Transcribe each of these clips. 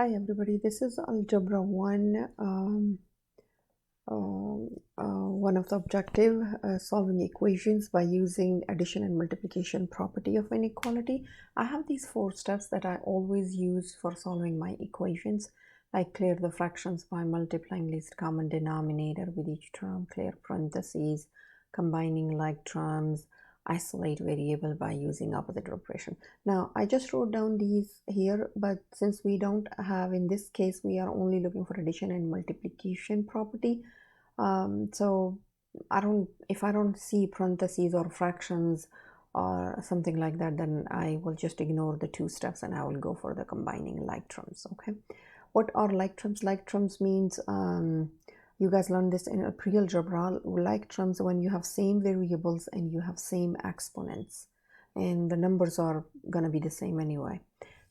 Hi everybody, this is Algebra 1, one of the objective, solving equations by using addition and multiplication property of inequality. I have these 4 steps that I always use for solving my equations. I clear the fractions by multiplying least common denominator with each term, clear parentheses, combining like terms, isolate variable by using opposite operation. Now I just wrote down these here, but since we don't have, in this case we are only looking for addition and multiplication property, so if I don't see parentheses or fractions or something like that, then I will just ignore the 2 steps and I will go for the combining like terms. Okay, what are like terms? Like terms means you guys learned this in a pre-algebra. Like terms when you have same variables and you have same exponents and the numbers are gonna be the same anyway.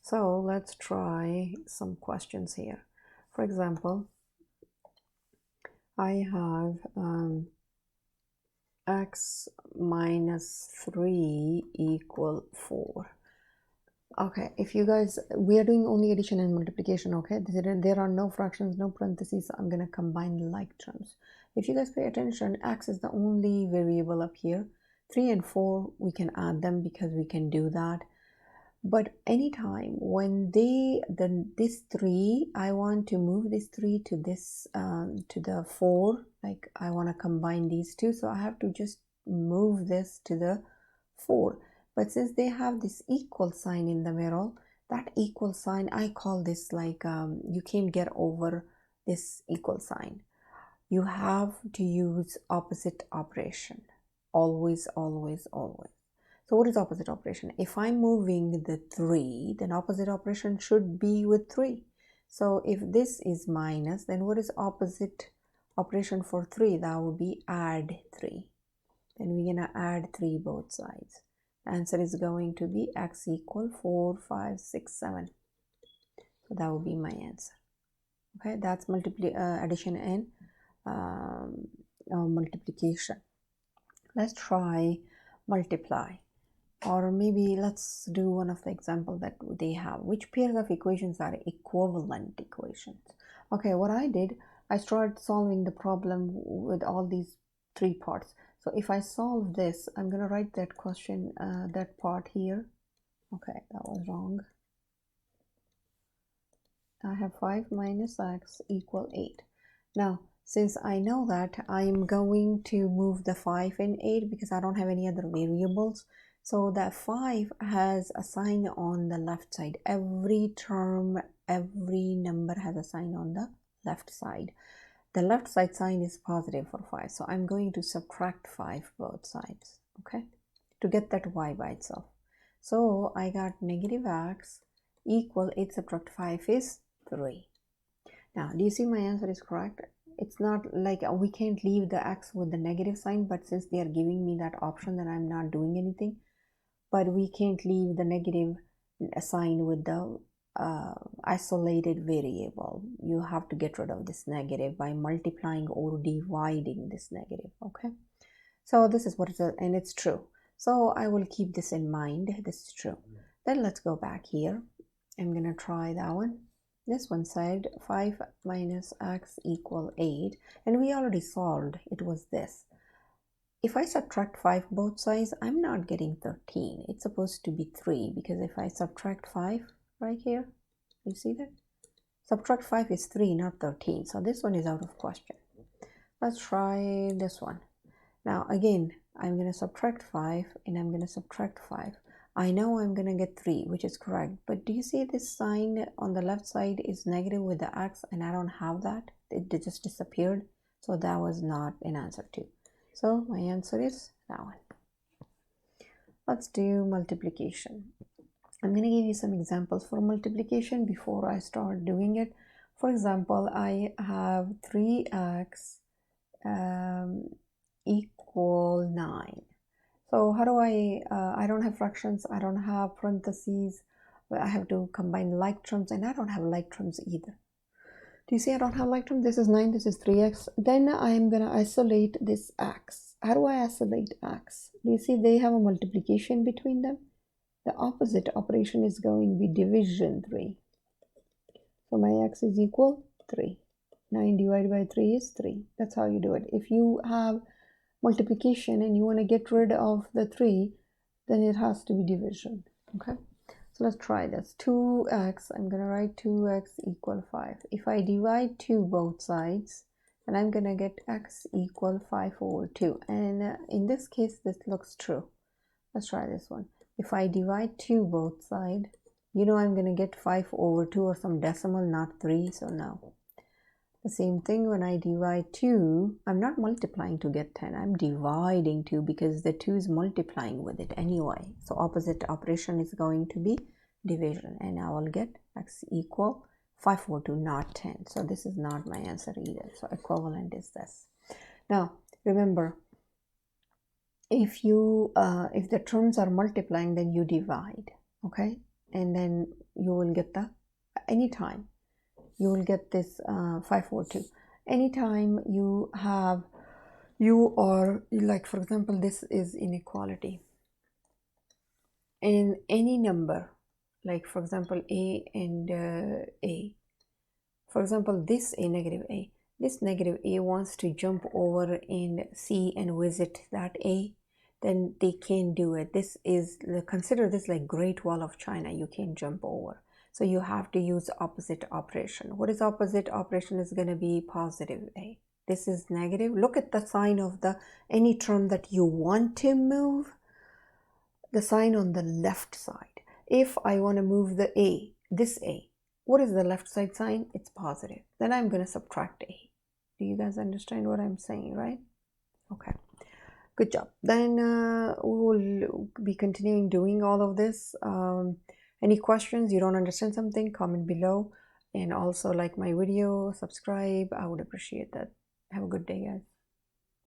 So let's try some questions here. For example, I have x minus 3 equal 4. Okay, if you guys, we are doing only addition and multiplication. Okay, there are no fractions, no parentheses, so I'm going to combine like terms. If you guys pay attention, x is the only variable up here. 3 and 4, we can add them because we can do that. But anytime when this 3, I want to move this 3 to this to the 4, like I want to combine these two, so I have to just move this to the 4. But since they have this equal sign in the middle, that equal sign, I call this like you can't get over this equal sign. You have to use opposite operation. Always, always, always. So what is opposite operation? If I'm moving the 3, then opposite operation should be with 3. So if this is minus, then what is opposite operation for 3? That would be add 3. Then we're going to add 3 both sides. The answer is going to be x equal 4, 5, 6, 7. So that would be my answer. Okay, that's addition and multiplication. Let's try multiply. Or maybe let's do one of the examples that they have. Which pairs of equations are equivalent equations? Okay, what I did, I started solving the problem with all these 3 parts. So if I solve this, I'm going to write that question, that part here. Okay, that was wrong. I have 5 minus x equal 8. Now, since I know that, I'm going to move the 5 and 8 because I don't have any other variables. So that 5 has a sign on the left side. Every term, every number has a sign on the left side. The left side sign is positive for 5. So I'm going to subtract 5 both sides, okay, to get that y by itself. So I got negative x equal 8 subtract 5 is 3. Now, do you see my answer is correct? It's not like we can't leave the x with the negative sign, but since they are giving me that option, then I'm not doing anything. But we can't leave the negative sign with the isolated variable. You have to get rid of this negative by multiplying or dividing this negative, okay? So this is what it is, and it's true. So I will keep this in mind. This is true. Then let's go back here. I'm going to try that one. This one side, 5 minus x equal 8. And we already solved. It was this. If I subtract 5 both sides, I'm not getting 13. It's supposed to be 3 because if I subtract 5 right here, you see that? Subtract 5 is 3, not 13. So this one is out of question. Let's try this one. Now again, I'm going to subtract 5 and I'm going to subtract 5. I know I'm going to get 3, which is correct. But do you see this sign on the left side is negative with the x and I don't have that? It just disappeared. So that was not an answer too. So my answer is that one. Let's do multiplication. I'm going to give you some examples for multiplication before I start doing it. For example, I have 3x equal 9. So how do I don't have fractions, I don't have parentheses, but I have to combine like terms and I don't have like terms either. Do you see I don't have like terms? This is 9, this is 3x. Then I am going to isolate this x. How do I isolate x? Do you see they have a multiplication between them? The opposite operation is going to be division 3. So So my x is equal 3. 9 divided by 3 is 3. That's how you do it. If you have multiplication and you want to get rid of the 3, then it has to be division. Okay, so let's try this. 2x, I'm going to write 2x equal 5. If I divide 2 both sides, and I'm going to get x equal 5 over 2. And in this case, this looks true. Let's try this one. If I divide 2 both sides, you know I'm going to get 5 over 2 or some decimal, not 3, so no. The same thing when I divide 2, I'm not multiplying to get 10, I'm dividing 2 because the 2 is multiplying with it anyway. So opposite operation is going to be division, and I will get x equal 5 over 2, not 10. So this is not my answer either. So equivalent is this. Now remember, if the terms are multiplying, then you divide, okay, and then you will get the anytime you will get this 5 over 2. Anytime you are like, for example, this is inequality, and any number, like for example a and a, for example this a, negative a, this negative a wants to jump over and see and visit that a, then they can't do it. This is, consider this like Great Wall of China, you can't jump over. So you have to use opposite operation. What is opposite operation? Is going to be positive a. This is negative. Look at the sign of the any term that you want to move, the sign on the left side. If I want to move the a, this a, what is the left side sign? It's positive. Then I'm going to subtract a. Do you guys understand what I'm saying, right? Okay. Good job. Then we will be continuing doing all of this. Any questions, you don't understand something, comment below, and also like my video, subscribe. I would appreciate that. Have a good day, guys.